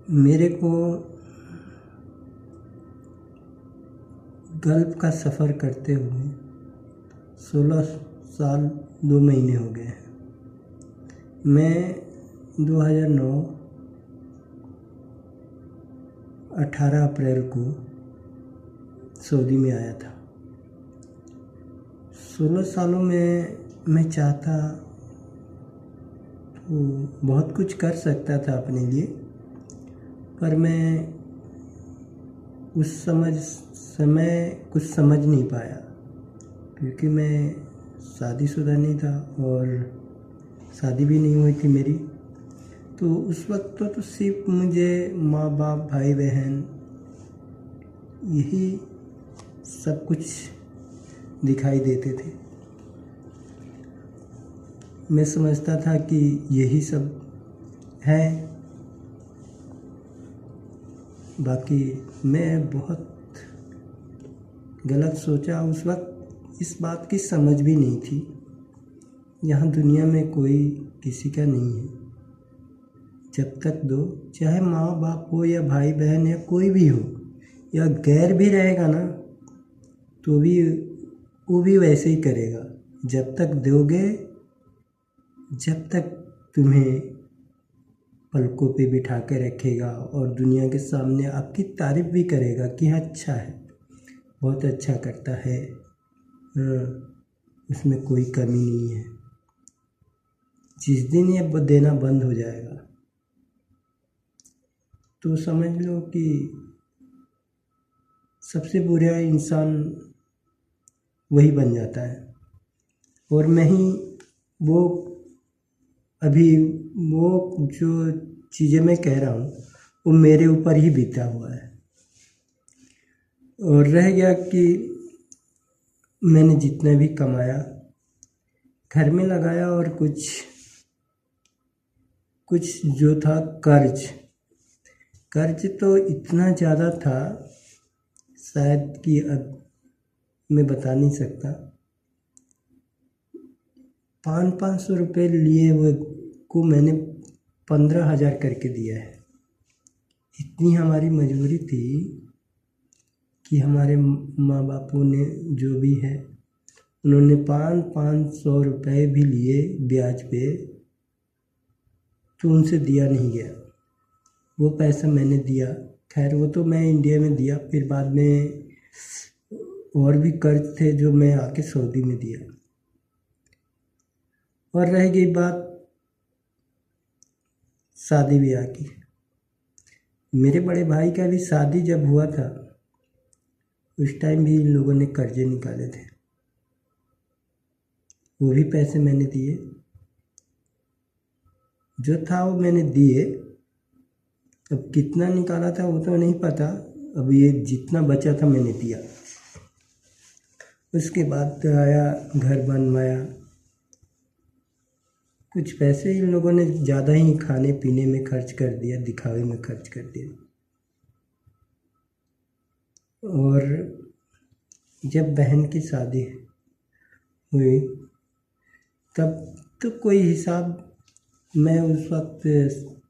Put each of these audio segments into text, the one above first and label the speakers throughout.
Speaker 1: मेरे को गल्फ़ का सफ़र करते हुए 16 साल 2 महीने हो गए हैं। मैं 2009 18 अप्रैल को सऊदी में आया था। 16 सालों में मैं चाहता तो बहुत कुछ कर सकता था अपने लिए, पर मैं उस समय कुछ समझ नहीं पाया, क्योंकि मैं शादीशुदा नहीं था और शादी भी नहीं हुई थी मेरी। तो उस वक्त तो सिर्फ मुझे माँ बाप भाई बहन यही सब कुछ दिखाई देते थे। मैं समझता था कि यही सब है, बाकी मैं बहुत गलत सोचा। उस वक्त इस बात की समझ भी नहीं थी, यहाँ दुनिया में कोई किसी का नहीं है। जब तक दो, चाहे माँ बाप हो या भाई बहन या कोई भी हो, या गैर भी रहेगा ना तो भी वो भी वैसे ही करेगा। जब तक दोगे, जब तक तुम्हें पलकों पे बिठा के रखेगा और दुनिया के सामने आपकी तारीफ़ भी करेगा कि अच्छा है, बहुत अच्छा करता है, उसमें कोई कमी नहीं है। जिस दिन ये देना बंद हो जाएगा तो समझ लो कि सबसे बुरा इंसान वही बन जाता है। और मैं ही वो अभी वो जो चीज़ें मैं कह रहा हूँ वो मेरे ऊपर ही बीता हुआ है। और रह गया कि मैंने जितना भी कमाया घर में लगाया, और कुछ जो था कर्ज तो इतना ज़्यादा था, शायद कि अब मैं बता नहीं सकता। 500 रुपये लिए हुए को मैंने 15,000 करके दिया है। इतनी हमारी मजबूरी थी कि हमारे माँ बापों ने जो भी है उन्होंने 500 रुपये भी लिए ब्याज पे, तो उनसे दिया नहीं गया। वो पैसा मैंने दिया, खैर वो तो मैं इंडिया में दिया, फिर बाद में और भी कर्ज थे जो मैं आके सऊदी में दिया। और रह गई बात शादी ब्याह की। मेरे बड़े भाई का भी शादी जब हुआ था उस टाइम भी इन लोगों ने कर्जे निकाले थे, वो भी पैसे मैंने दिए। जो था वो मैंने दिए, अब कितना निकाला था वो तो नहीं पता, अब ये जितना बचा था मैंने दिया। उसके बाद आया, घर बनवाया, कुछ पैसे इन लोगों ने ज़्यादा ही खाने पीने में खर्च कर दिया, दिखावे में खर्च कर दिया। और जब बहन की शादी हुई तब तो कोई हिसाब मैं उस वक्त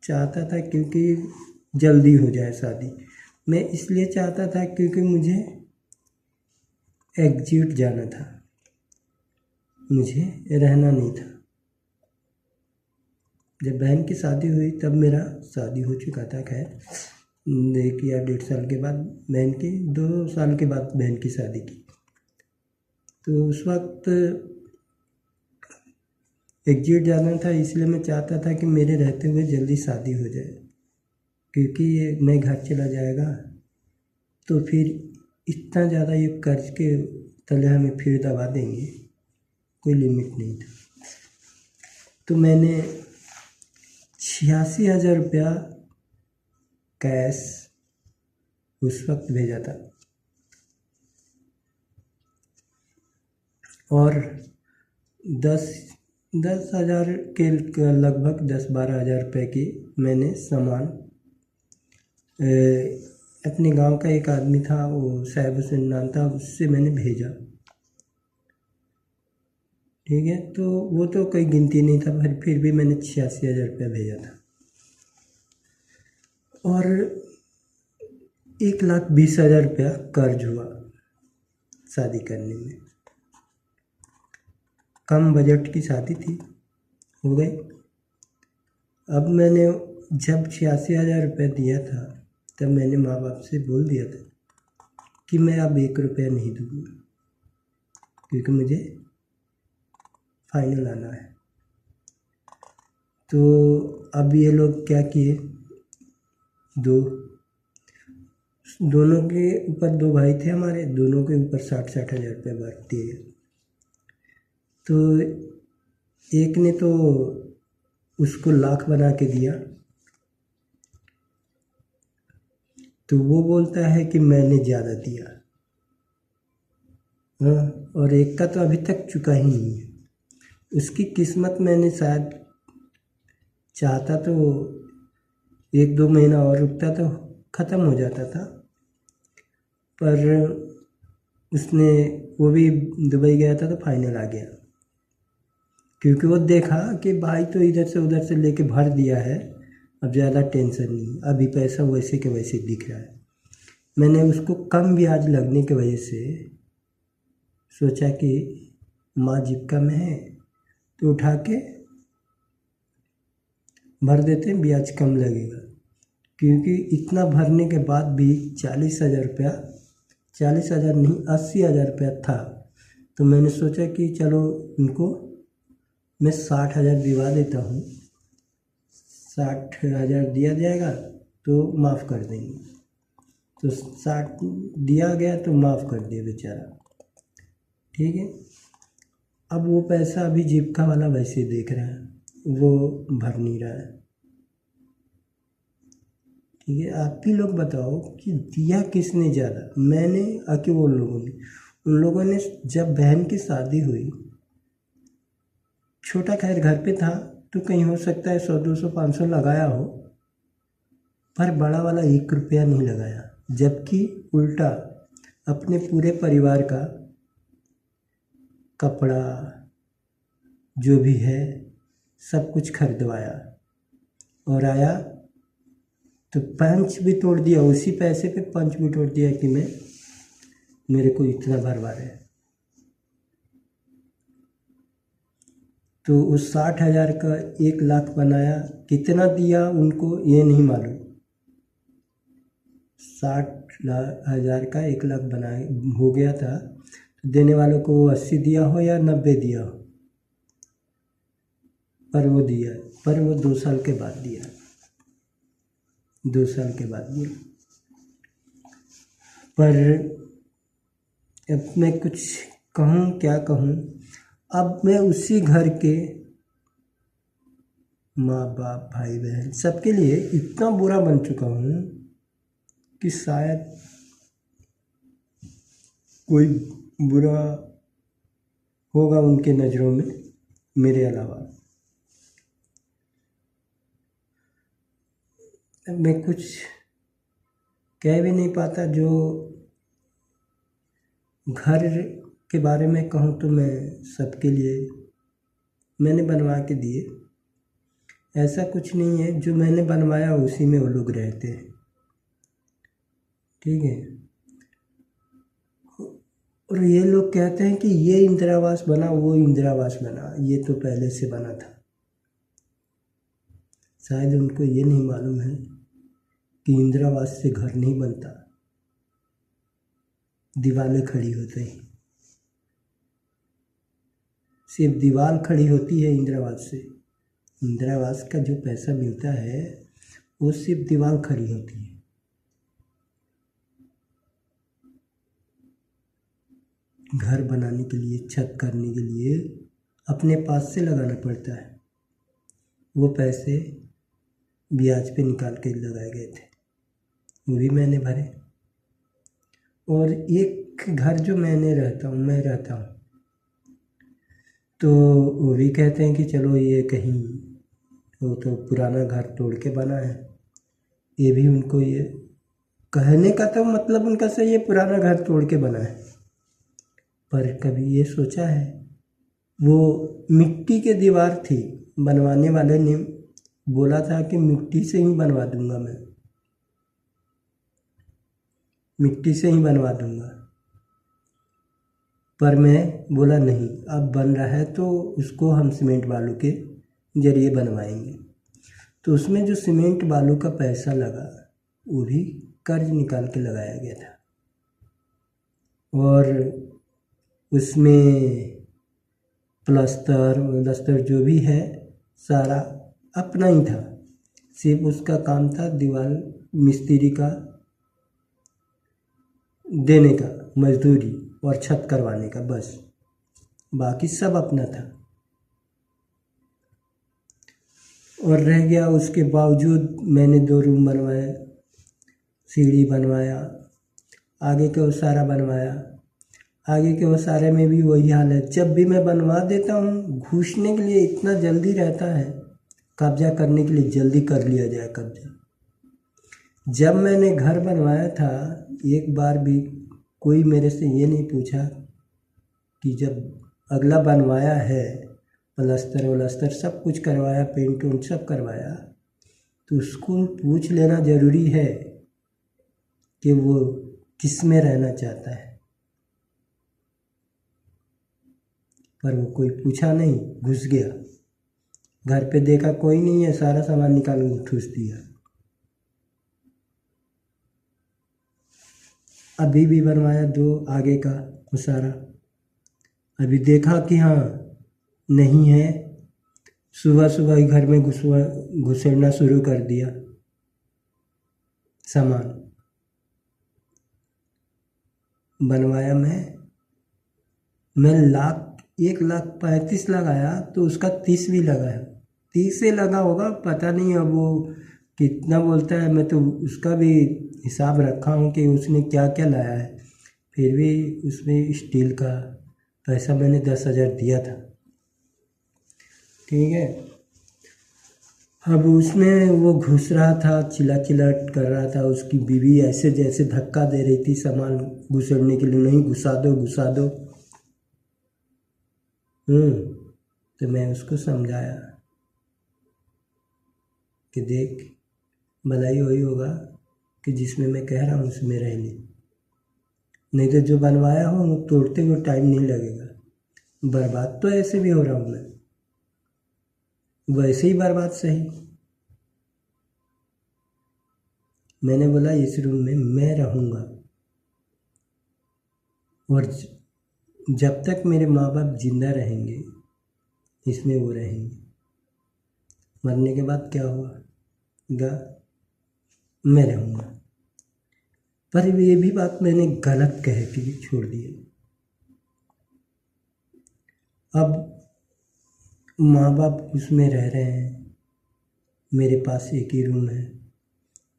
Speaker 1: चाहता था, क्योंकि जल्दी हो जाए शादी। मैं इसलिए चाहता था क्योंकि मुझे एग्जिट जाना था, मुझे रहना नहीं था। जब बहन की शादी हुई तब मेरा शादी हो चुका था, खैर 1 या 1.5 साल के बाद बहन की, 2 साल के बाद बहन की शादी की। तो उस वक्त एग्जिट जाना था, इसलिए मैं चाहता था कि मेरे रहते हुए जल्दी शादी हो जाए, क्योंकि ये मैं घर चला जाएगा तो फिर इतना ज़्यादा ये कर्ज के तले हमें फिर दबा देंगे, कोई लिमिट नहीं था। तो मैंने 86,000 रुपया कैश उस वक्त भेजा था, और 10,000 के लगभग 10-12,000 रुपये की मैंने सामान, अपने गांव का एक आदमी था, वो साहिब हुसैन नाम था, उससे मैंने भेजा। ठीक है, तो वो तो कोई गिनती नहीं था, फिर भी मैंने 86,000 रुपया भेजा था। और 1,20,000 रुपया कर्ज हुआ शादी करने में। कम बजट की शादी थी, हो गई। अब मैंने जब 86,000 रुपया दिया था, तब मैंने माँ बाप से बोल दिया था कि मैं अब 1 रुपया नहीं दूँगा, क्योंकि मुझे फाइनल आना है। तो अब ये लोग क्या किए, दोनों के ऊपर 2 भाई थे हमारे, दोनों के ऊपर 60,000 रुपये बांट दिए। तो एक ने तो उसको लाख बना के दिया, तो वो बोलता है कि मैंने ज़्यादा दिया। हाँ, और एक का तो अभी तक चुका ही नहीं है। उसकी किस्मत, मैंने शायद चाहता तो 1-2 महीना और रुकता तो ख़त्म हो जाता था, पर उसने, वो भी दुबई गया था तो फाइनल आ गया, क्योंकि वो देखा कि भाई तो इधर से उधर से लेके भर दिया है, अब ज़्यादा टेंशन नहीं, अभी पैसा वैसे के वैसे दिख रहा है। मैंने उसको कम ब्याज लगने की वजह से सोचा कि माँ जीविका में है तो उठा के भर देते हैं, ब्याज कम लगेगा। क्योंकि इतना भरने के बाद भी 40,000 रुपया, 40,000 नहीं 80,000 रुपया था, तो मैंने सोचा कि चलो उनको मैं 60,000 दिवा देता हूँ, 60,000 दिया जाएगा तो माफ़ कर देंगे। तो 60 दिया गया तो माफ़ कर दिया बेचारा, ठीक है। अब वो पैसा अभी जीविका वाला वैसे देख रहा है, वो भर नहीं रहा है, ठीक है। आप ही लोग बताओ कि दिया किसने ज़्यादा, मैंने आके वो लोगों ने? उन लोगों ने जब बहन की शादी हुई, छोटा खैर घर पे था तो कहीं हो सकता है 100, 200, 500 लगाया हो, पर बड़ा वाला 1 रुपया नहीं लगाया। जबकि उल्टा अपने पूरे परिवार का कपड़ा जो भी है सब कुछ खरीदवाया, और आया तो पंच भी तोड़ दिया, उसी पैसे पे पंच भी तोड़ दिया कि मेरे को इतना भरवा रहे। तो उस 60,000 का 1,00,000 बनाया, कितना दिया उनको ये नहीं मालूम। 60,000 का 1,00,000 बनाए हो गया था, तो देने वालों को 80 दिया हो या 90 दिया हो, पर वो दिया, पर वो 2 साल के बाद दिया, 2 साल के बाद दिया। पर अब मैं कुछ कहूँ क्या कहूँ, अब मैं उसी घर के माँ बाप भाई बहन सबके लिए इतना बुरा बन चुका हूँ कि शायद कोई बुरा होगा उनके नज़रों में मेरे अलावा। अब मैं कुछ कह भी नहीं पाता। जो घर के बारे में कहूँ तो मैं सबके लिए मैंने बनवा के दिए, ऐसा कुछ नहीं है, जो मैंने बनवाया उसी में वो लोग रहते हैं, ठीक है। और ये लोग कहते हैं कि ये इंदिरा आवास बना, वो इंदिरा आवास बना, ये तो पहले से बना था। शायद उनको ये नहीं मालूम है कि इंदिरा आवास से घर नहीं बनता, दीवारें खड़ी होती हैं, सिर्फ दीवार खड़ी होती है इंदिरा आवास से। इंदिरा आवास का जो पैसा मिलता है वो सिर्फ दीवार खड़ी होती है। घर बनाने के लिए, छत करने के लिए अपने पास से लगाना पड़ता है, वो पैसे ब्याज पे निकाल के लगाए गए थे, वो भी मैंने भरे। और एक घर जो मैं रहता हूँ, तो वो भी कहते हैं कि चलो ये कहीं, वो तो पुराना घर तोड़ के बना है, ये भी उनको, ये कहने का तो मतलब उनका सही है, पुराना घर तोड़ के बना है। पर कभी ये सोचा है, वो मिट्टी की दीवार थी, बनवाने वाले ने बोला था कि मिट्टी से ही बनवा दूंगा मैं, मिट्टी से ही बनवा दूँगा। पर मैं बोला नहीं, अब बन रहा है तो उसको हम सीमेंट बालू के ज़रिए बनवाएंगे। तो उसमें जो सीमेंट बालू का पैसा लगा वो भी कर्ज निकाल के लगाया गया था, और उसमें प्लास्टर वलस्तर जो भी है सारा अपना ही था। सिर्फ उसका काम था दीवार मिस्त्री का देने का मजदूरी और छत करवाने का, बस बाकी सब अपना था। और रह गया, उसके बावजूद मैंने 2 रूम बनवाए, सीढ़ी बनवाया, आगे के वो सारा बनवाया। आगे के वो सारे में भी वही हाल है, जब भी मैं बनवा देता हूँ घुसने के लिए इतना जल्दी रहता है, कब्जा करने के लिए जल्दी कर लिया जाए कब्जा। जब मैंने घर बनवाया था एक बार भी कोई मेरे से ये नहीं पूछा कि जब अगला बनवाया है, प्लास्टर वलस्तर सब कुछ करवाया, पेंट वेंट सब करवाया, तो उसको पूछ लेना ज़रूरी है कि वो किस में रहना चाहता है। पर वो कोई पूछा नहीं, घुस गया। घर पे देखा कोई नहीं है, सारा सामान निकाल के ठूस दिया। अभी भी बनवाया 2 आगे का वो सारा, अभी देखा कि हाँ नहीं है, सुबह सुबह ही घर में घुसेड़ना शुरू कर दिया सामान। बनवाया मैं 1,35,00,000 लगाया तो उसका 30 भी लगा है, 30 से लगा होगा, पता नहीं अब वो कितना बोलता है। मैं तो उसका भी हिसाब रखा हूँ कि उसने क्या क्या लाया है, फिर भी उसमें स्टील का पैसा मैंने 10,000 दिया था, ठीक है। अब उसमें वो घुस रहा था, चिल्लाट कर रहा था, उसकी बीवी ऐसे जैसे धक्का दे रही थी सामान घुसेड़ने के लिए, नहीं घुसा दो घुसा दो। तो मैं उसको समझाया कि देख, भलाई वही होगा कि जिसमें मैं कह रहा हूँ उसमें रह ले, नहीं तो जो बनवाया हो वो तोड़ते हुए टाइम नहीं लगेगा। बर्बाद तो ऐसे भी हो रहा हूँ मैं, वैसे ही बर्बाद सही। मैंने बोला इस रूम में मैं रहूँगा, और जब तक मेरे माँ बाप जिंदा रहेंगे इसमें वो रहेंगे। मरने के बाद क्या होगा मैं रहूँगा। पर ये भी बात मैंने गलत कह के छोड़ दी। अब माँ बाप उसमें रह रहे हैं, मेरे पास एक ही रूम है,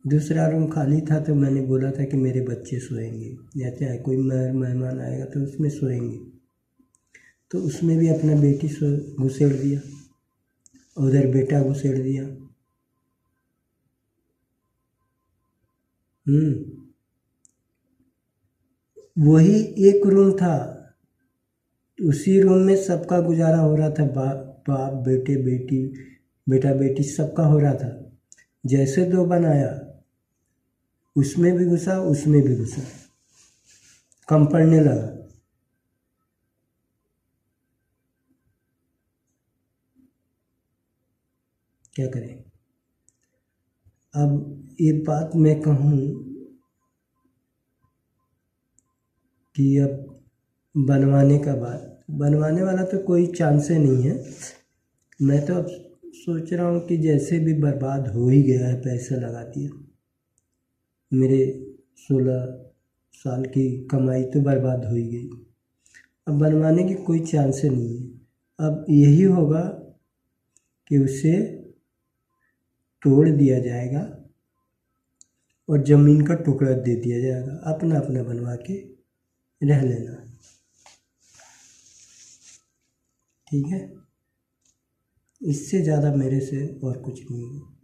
Speaker 1: दूसरा रूम खाली था तो मैंने बोला था कि मेरे बच्चे सोएंगे या चाहे कोई मेहमान आएगा तो उसमें सोएंगे। तो उसमें भी अपना बेटी घुसेड़ दिया, उधर बेटा घुसेड़ दिया। वही एक रूम था, उसी रूम में सबका गुजारा हो रहा था, बाप बेटे बेटी, बेटा बेटी सबका हो रहा था। जैसे 2 बनाया उसमें भी घुसा उसमें भी घुसा, कम पड़ने लगा। क्या करें। अब ये बात मैं कहूँ कि अब बनवाने वाला तो कोई चांस ही नहीं है। मैं तो अब सोच रहा हूँ कि जैसे भी बर्बाद हो ही गया है, पैसा लगा दिया, मेरे 16 साल की कमाई तो बर्बाद हो ही गई। अब बनवाने की कोई चांस ही नहीं है। अब यही होगा कि उसे तोड़ दिया जाएगा और ज़मीन का टुकड़ा दे दिया जाएगा, अपना अपना बनवा के रह लेना, ठीक है। इससे ज़्यादा मेरे से और कुछ नहीं है।